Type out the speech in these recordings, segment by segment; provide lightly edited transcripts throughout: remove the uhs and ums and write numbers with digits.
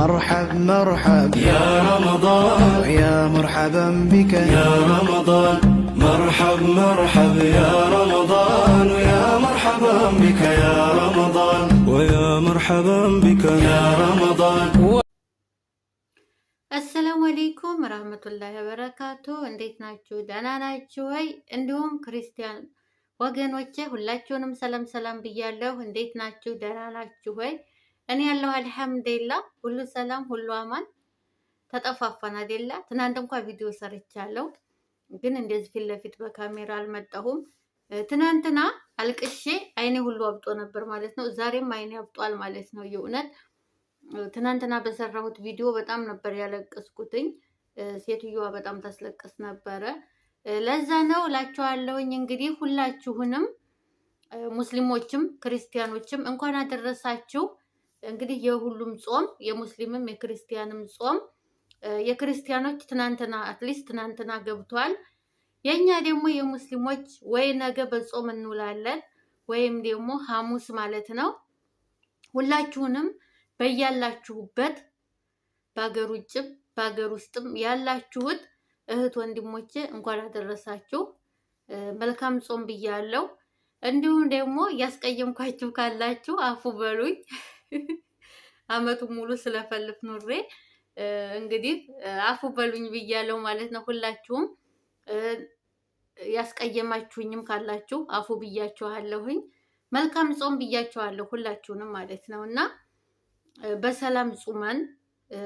مرحب مرحب يا رمضان ويا مرحبا بك يا رمضان مرحب مرحب يا رمضان ويا مرحبا بك يا رمضان ويا مرحبا بك يا رمضان አሰላሙ አለይኩም ረህመቱላሂ ወበረካቱ። እንዴት ናችሁ? ደህና ናችሁ ወይ? እንዲሁም ክርስቲያን ወገኖቼ ሁላችሁንም ሰላም ሰላም ብያለሁ። እንዴት ናችሁ? ደህና ናችሁ ወይ? እኔ ያለሁ አልሐምዱሊላህ ሁሉ ሰላም ሁሉ አማን። ተጠፋፋን አይደለ? ትናንት እንኳን ቪዲዮ ሰርቻለሁ፣ ግን እንደዚህ ፊት ለፊት በካሜራ አልመጣሁም። ትናንትና አልቅሼ አይኔ ሁሉ አብጦ ነበር ማለት ነው። ዛሬም አይኔ አብጧል ማለት ነው። የእውነት ትናንትና በሰራሁት ቪዲዮ በጣም ነበር ያለቀስኩትኝ። ሴትዮዋ በጣም ታስለቅስ ነበረ። ለዛ ነው እላችኋለሁኝ። እንግዲህ ሁላችሁንም ሙስሊሞችም ክርስቲያኖችም እንኳን አደረሳችሁ። እንግዲህ የሁሉም ጾም የሙስሊምም የክርስቲያንም ጾም የክርስቲያኖች ትናንትና አትሊስት ትናንትና ገብቷል። የኛ ደግሞ የሙስሊሞች ወይ ነገ በጾም እንውላለን ወይም ደግሞ ሐሙስ ማለት ነው። ሁላችሁንም በያላችሁበት በአገር ውጭም በአገር ውስጥም ያላችሁት እህት ወንድሞቼ እንኳን አደረሳችሁ። መልካም ጾም ብያለሁ። እንዲሁም ደግሞ ያስቀየምኳችሁ ካላችሁ አፉ በሉኝ። አመቱ ሙሉ ስለፈልፍ ኑሬ እንግዲህ አፉ በሉኝ ብያለሁ ማለት ነው። ሁላችሁም ያስቀየማችሁኝም ካላችሁ አፉ ብያችኋለሁኝ። መልካም ጾም ብያችኋለሁ ሁላችሁንም ማለት ነው እና በሰላም ጾመን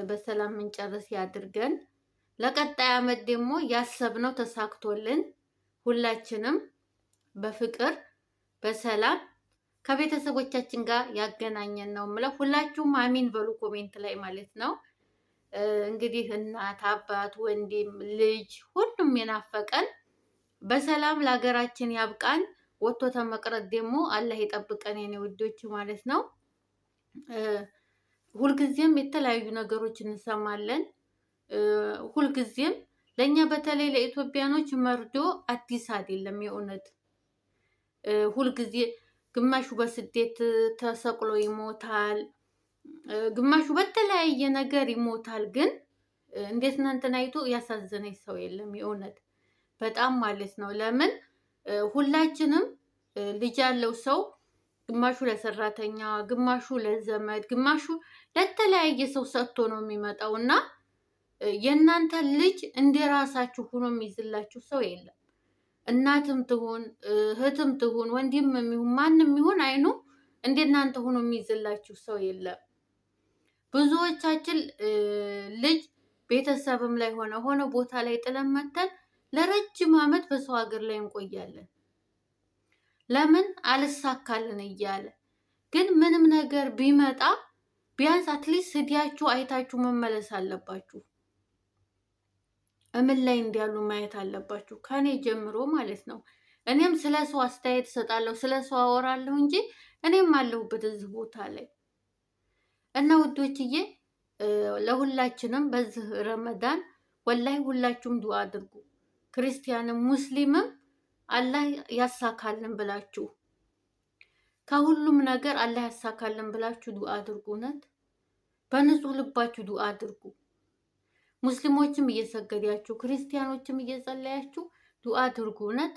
በሰላም እንጨርስ ያድርገን። ለቀጣይ አመት ደግሞ ያሰብነው ተሳክቶልን ሁላችንም በፍቅር በሰላም ከቤተሰቦቻችን ጋር ያገናኘን ነው የምለው። ሁላችሁም አሚን በሉ ኮሜንት ላይ ማለት ነው። እንግዲህ እናት አባት፣ ወንድም፣ ልጅ ሁሉም የናፈቀን በሰላም ለሀገራችን ያብቃን። ወጥቶ ተመቅረት ደግሞ አላህ ይጠብቀን የኔ ውዶች ማለት ነው። ሁልጊዜም የተለያዩ ነገሮች እንሰማለን። ሁልጊዜም ለእኛ በተለይ ለኢትዮጵያኖች መርዶ አዲስ አይደለም። የእውነት ሁልጊዜ ግማሹ በስደት ተሰቅሎ ይሞታል፣ ግማሹ በተለያየ ነገር ይሞታል። ግን እንዴት እናንተን አይቶ ያሳዘነኝ ሰው የለም። የእውነት በጣም ማለት ነው። ለምን ሁላችንም ልጅ ያለው ሰው ግማሹ ለሰራተኛ፣ ግማሹ ለዘመድ፣ ግማሹ ለተለያየ ሰው ሰጥቶ ነው የሚመጣው እና የእናንተ ልጅ እንደራሳችሁ ሆኖ የሚይዝላችሁ ሰው የለም። እናትም ትሁን እህትም ትሁን ወንድም የሚሆን ማንም ይሁን አይኑ እንደናንተ ሆኖ የሚይዝላችሁ ሰው የለም። ብዙዎቻችን ልጅ ቤተሰብም ላይ ሆነ ቦታ ላይ ጥለን መተን ለረጅም ዓመት በሰው ሀገር ላይ እንቆያለን። ለምን አልሳካልን እያለ ግን ምንም ነገር ቢመጣ ቢያንስ አትሊስት ስዲያችሁ አይታችሁ መመለስ አለባችሁ። እምን ላይ እንዲያሉ ማየት አለባችሁ፣ ከኔ ጀምሮ ማለት ነው። እኔም ስለ ሰው አስተያየት እሰጣለሁ፣ ስለ ሰው አወራለሁ እንጂ እኔም አለሁበት እዚህ ቦታ ላይ እና ውዶችዬ ለሁላችንም በዚህ ረመዳን ወላሂ ሁላችሁም ዱአ አድርጉ። ክርስቲያንም ሙስሊምም አላህ ያሳካልን ብላችሁ ከሁሉም ነገር አላህ ያሳካልን ብላችሁ ዱአ አድርጉ። እውነት በንጹህ ልባችሁ ዱአ አድርጉ። ሙስሊሞችም እየሰገዳችሁ ክርስቲያኖችም እየጸለያችሁ ዱአ አድርጉ። እውነት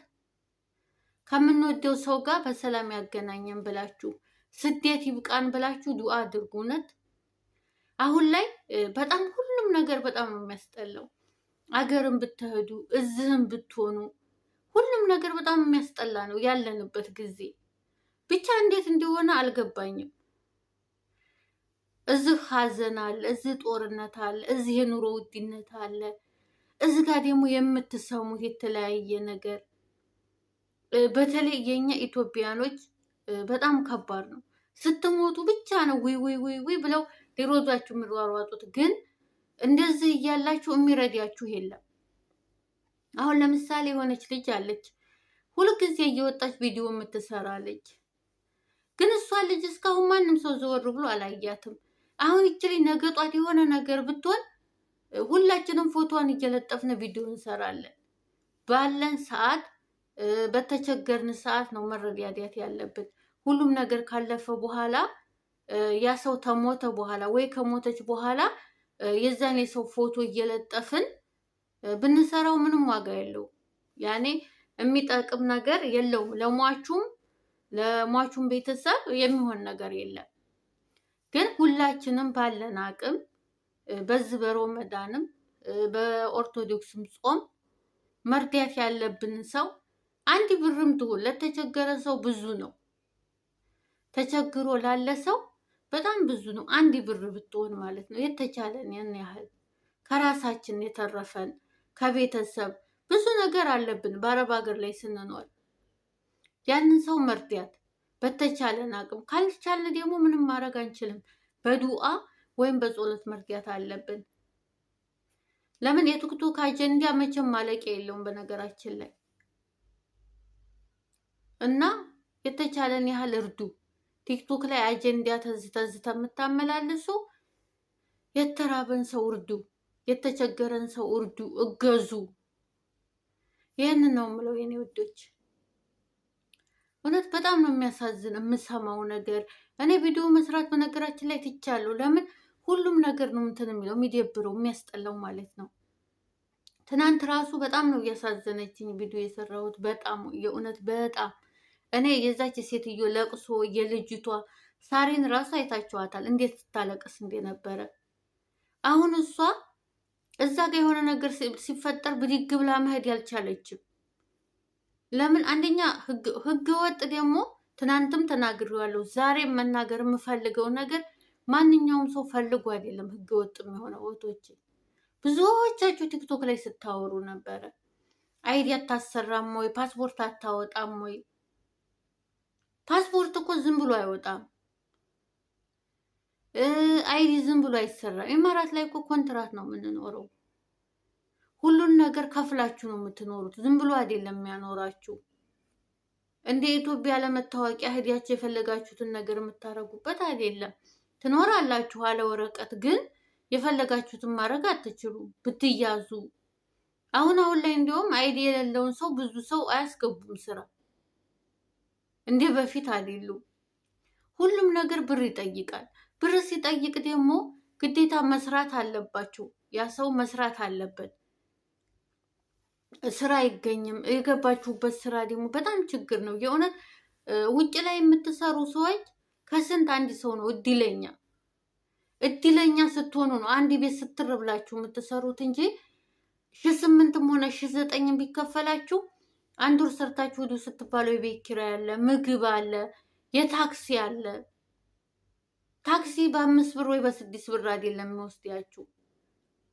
ከምንወደው ሰው ጋር በሰላም ያገናኘን ብላችሁ ስደት ይብቃን ብላችሁ ዱአ አድርጉ። እውነት አሁን ላይ በጣም ሁሉም ነገር በጣም የሚያስጠላው አገርም ብትሄዱ እዚህም ብትሆኑ ሁሉም ነገር በጣም የሚያስጠላ ነው ያለንበት ጊዜ። ብቻ እንዴት እንደሆነ አልገባኝም። እዚህ ሀዘን አለ፣ እዚህ ጦርነት አለ፣ እዚህ የኑሮ ውድነት አለ፣ እዚህ ጋር ደግሞ የምትሰሙት የተለያየ ነገር። በተለይ የኛ ኢትዮጵያኖች በጣም ከባድ ነው። ስትሞቱ ብቻ ነው ወይ ብለው ሊሮዷችሁ የሚሯሯጡት፣ ግን እንደዚህ እያላችሁ የሚረዳችሁ የለም። አሁን ለምሳሌ የሆነች ልጅ አለች፣ ሁልጊዜ እየወጣች ቪዲዮ የምትሰራለች። ግን እሷ ልጅ እስካሁን ማንም ሰው ዘወር ብሎ አላያትም። አሁን ይችል ነገ ጧት የሆነ ነገር ብትሆን ሁላችንም ፎቶዋን እየለጠፍን ቪዲዮ እንሰራለን። ባለን ሰዓት በተቸገርን ሰዓት ነው መረዳዳት ያለብን። ሁሉም ነገር ካለፈ በኋላ ያ ሰው ተሞተ በኋላ ወይ ከሞተች በኋላ የዛን የሰው ፎቶ እየለጠፍን ብንሰራው ምንም ዋጋ የለው። ያኔ የሚጠቅም ነገር የለውም። ለሟቹም ቤተሰብ የሚሆን ነገር የለም። ግን ሁላችንም ባለን አቅም በዚህ በረመዳንም በኦርቶዶክስም ጾም መርዳት ያለብን ሰው አንድ ብርም ትሁን ለተቸገረ ሰው ብዙ ነው። ተቸግሮ ላለ ሰው በጣም ብዙ ነው። አንድ ብር ብትሆን ማለት ነው የተቻለን ያን ያህል ከራሳችን የተረፈን ከቤተሰብ ብዙ ነገር አለብን። በአረብ ሀገር ላይ ስንኖር ያንን ሰው መርዳት በተቻለን አቅም፣ ካልቻልን ደግሞ ምንም ማድረግ አንችልም። በዱዓ ወይም በጸሎት መርዳት አለብን። ለምን የቲክቶክ አጀንዳ መቼም ማለቂያ የለውም በነገራችን ላይ እና የተቻለን ያህል እርዱ። ቲክቶክ ላይ አጀንዳ ተዝተ የምታመላልሱ የተራበን ሰው እርዱ፣ የተቸገረን ሰው እርዱ፣ እገዙ። ይህንን ነው የምለው የኔ ውዶች። እውነት በጣም ነው የሚያሳዝን የምሰማው ነገር። እኔ ቪዲዮ መስራት በነገራችን ላይ ትቻለሁ። ለምን ሁሉም ነገር ነው እንትን የሚለው የሚደብረው የሚያስጠላው ማለት ነው። ትናንት ራሱ በጣም ነው እያሳዘነችኝ ቪዲዮ የሰራሁት። በጣም የእውነት በጣም እኔ የዛች ሴትዮ ለቅሶ የልጅቷ ሳሬን ራሱ አይታችኋታል እንዴት ስታለቅስ እንደነበረ። አሁን እሷ እዛ ጋር የሆነ ነገር ሲፈጠር ብድግ ብላ መሄድ ያልቻለችም ለምን? አንደኛ ህገ ወጥ ደግሞ ትናንትም ተናግሬዋለሁ፣ ዛሬም መናገር የምፈልገው ነገር ማንኛውም ሰው ፈልጎ አይደለም ህገ ወጥ የሚሆነው። ወቶች ብዙዎቻችሁ ቲክቶክ ላይ ስታወሩ ነበረ። አይዲ አታሰራም ወይ? ፓስፖርት አታወጣም ወይ? ፓስፖርት እኮ ዝም ብሎ አይወጣም። አይዲ ዝም ብሎ አይሰራም። ኢማራት ላይ እኮ ኮንትራት ነው የምንኖረው። ሁሉን ነገር ከፍላችሁ ነው የምትኖሩት። ዝም ብሎ አይደለም የሚያኖራችሁ። እንደ ኢትዮጵያ ለመታወቂያ ሄዳችሁ የፈለጋችሁትን ነገር የምታረጉበት አይደለም። ትኖራላችሁ አለ ወረቀት፣ ግን የፈለጋችሁትን ማድረግ አትችሉም ብትያዙ። አሁን ላይ እንዲሁም አይዲ የሌለውን ሰው ብዙ ሰው አያስገቡም ስራ። እንደ በፊት አይደሉም። ሁሉም ነገር ብር ይጠይቃል። ብር ሲጠይቅ ደግሞ ግዴታ መስራት አለባችሁ። ያ ሰው መስራት አለበት። ስራ አይገኝም። የገባችሁበት ስራ ደግሞ በጣም ችግር ነው የእውነት። ውጭ ላይ የምትሰሩ ሰዎች ከስንት አንድ ሰው ነው እድለኛ ስትሆኑ ነው አንድ ቤት ስትር ብላችሁ የምትሰሩት እንጂ 8,000 ሆነ 9,000 ቢከፈላችሁ አንድ ወር ሰርታችሁ ሂዱ ስትባሉ የቤት ኪራይ አለ፣ ምግብ አለ፣ የታክሲ አለ። ታክሲ በ5 ብር ወይ በ6 ብር አይደለም የሚወስዳችሁ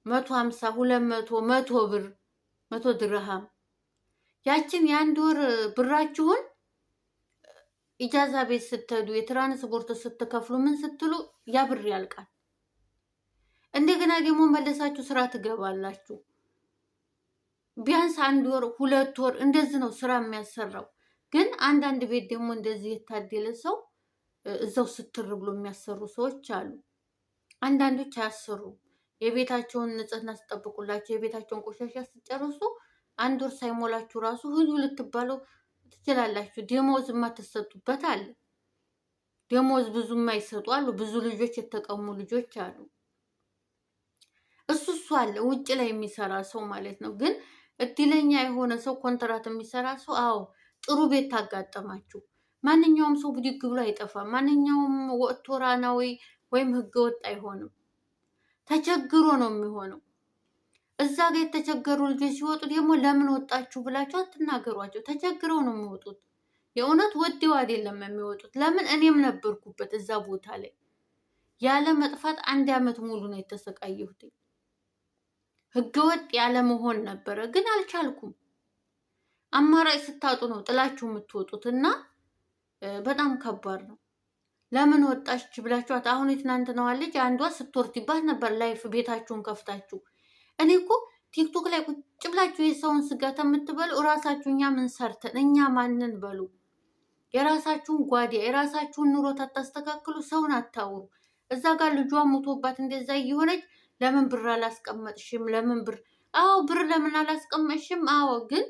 150 200 100 ብር 100 ድርሃም። ያችን የአንድ ወር ብራችሁን ኢጃዛ ቤት ስትሄዱ የትራንስፖርት ስትከፍሉ ምን ስትሉ ያ ብር ያልቃል። እንደገና ደግሞ መለሳችሁ ስራ ትገባላችሁ። ቢያንስ 1 ወር 2 ወር እንደዚህ ነው ስራ የሚያሰራው። ግን አንዳንድ ቤት ደግሞ እንደዚህ የታደለ ሰው እዛው ስትር ብሎ የሚያሰሩ ሰዎች አሉ። አንዳንዶች አያሰሩም። የቤታቸውን ንጽህና ስጠብቁላቸው የቤታቸውን ቆሻሻ ስጨርሱ 1 ወር ሳይሞላችሁ ራሱ ሂዱ ልትባለው ትችላላችሁ። ደሞዝ የማትሰጡበት አለ። ደሞዝ ብዙ የማይሰጡ አሉ። ብዙ ልጆች የተቀሙ ልጆች አሉ። እሱ አለ ውጭ ላይ የሚሰራ ሰው ማለት ነው። ግን እድለኛ የሆነ ሰው ኮንትራት የሚሰራ ሰው አዎ ጥሩ ቤት ታጋጠማችሁ። ማንኛውም ሰው ብድግ ብሎ አይጠፋም። ማንኛውም ወጥቶ ራናዊ ወይም ህገወጥ አይሆንም። ተቸግሮ ነው የሚሆነው። እዛ ጋር የተቸገሩ ልጆች ሲወጡ ደግሞ ለምን ወጣችሁ ብላችሁ አትናገሯቸው። ተቸግረው ነው የሚወጡት። የእውነት ወደው አይደለም የሚወጡት። ለምን እኔም ነበርኩበት እዛ ቦታ ላይ ያለ መጥፋት 1 ዓመት ሙሉ ነው የተሰቃየሁት። ህገወጥ ያለ መሆን ነበረ፣ ግን አልቻልኩም። አማራጭ ስታጡ ነው ጥላችሁ የምትወጡት እና በጣም ከባድ ነው። ለምን ወጣች ብላችኋት አሁን የትናንትናዋ ልጅ አንዷ ስትወርድባት ነበር ላይፍ ቤታችሁን ከፍታችሁ። እኔ እኮ ቲክቶክ ላይ ቁጭ ብላችሁ የሰውን ስጋት የምትበሉ እራሳችሁ እኛ ምን ሰርተን እኛ ማንን በሉ። የራሳችሁን ጓዳ የራሳችሁን ኑሮ ታስተካክሉ፣ ሰውን አታውሩ። እዛ ጋር ልጇ ሞቶባት እንደዛ እየሆነች ለምን ብር አላስቀመጥሽም? ለምን ብር አዎ ብር ለምን አላስቀመጥሽም? አዎ ግን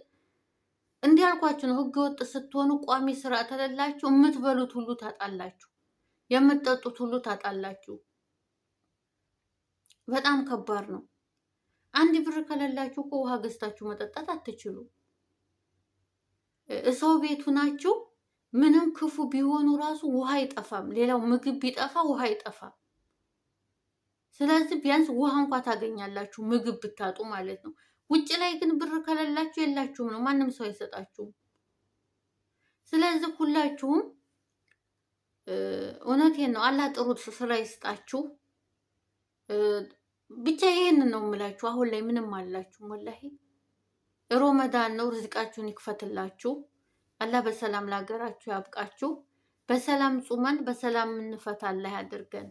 እንዲያልኳችሁ ነው። ህገወጥ ስትሆኑ ቋሚ ስራ ተለላችሁ የምትበሉት ሁሉ ታጣላችሁ። የምትጠጡት ሁሉ ታጣላችሁ። በጣም ከባድ ነው። አንድ ብር ከሌላችሁ እኮ ውሃ ገዝታችሁ መጠጣት አትችሉ። ሰው ቤቱ ናችሁ። ምንም ክፉ ቢሆኑ ራሱ ውሃ አይጠፋም። ሌላው ምግብ ቢጠፋ ውሃ አይጠፋም። ስለዚህ ቢያንስ ውሃ እንኳ ታገኛላችሁ ምግብ ብታጡ ማለት ነው። ውጭ ላይ ግን ብር ከሌላችሁ የላችሁም ነው፣ ማንም ሰው አይሰጣችሁም። ስለዚህ ሁላችሁም እውነቴን ነው፣ አላህ ጥሩ ስራ ይስጣችሁ። ብቻ ይሄንን ነው የምላችሁ። አሁን ላይ ምንም አላችሁ ወላሂ ሮመዳን ነው። ርዝቃችሁን ይክፈትላችሁ። አላህ በሰላም ለሀገራችሁ ያብቃችሁ። በሰላም ጹመን በሰላም እንፈታ አላህ ያድርገን።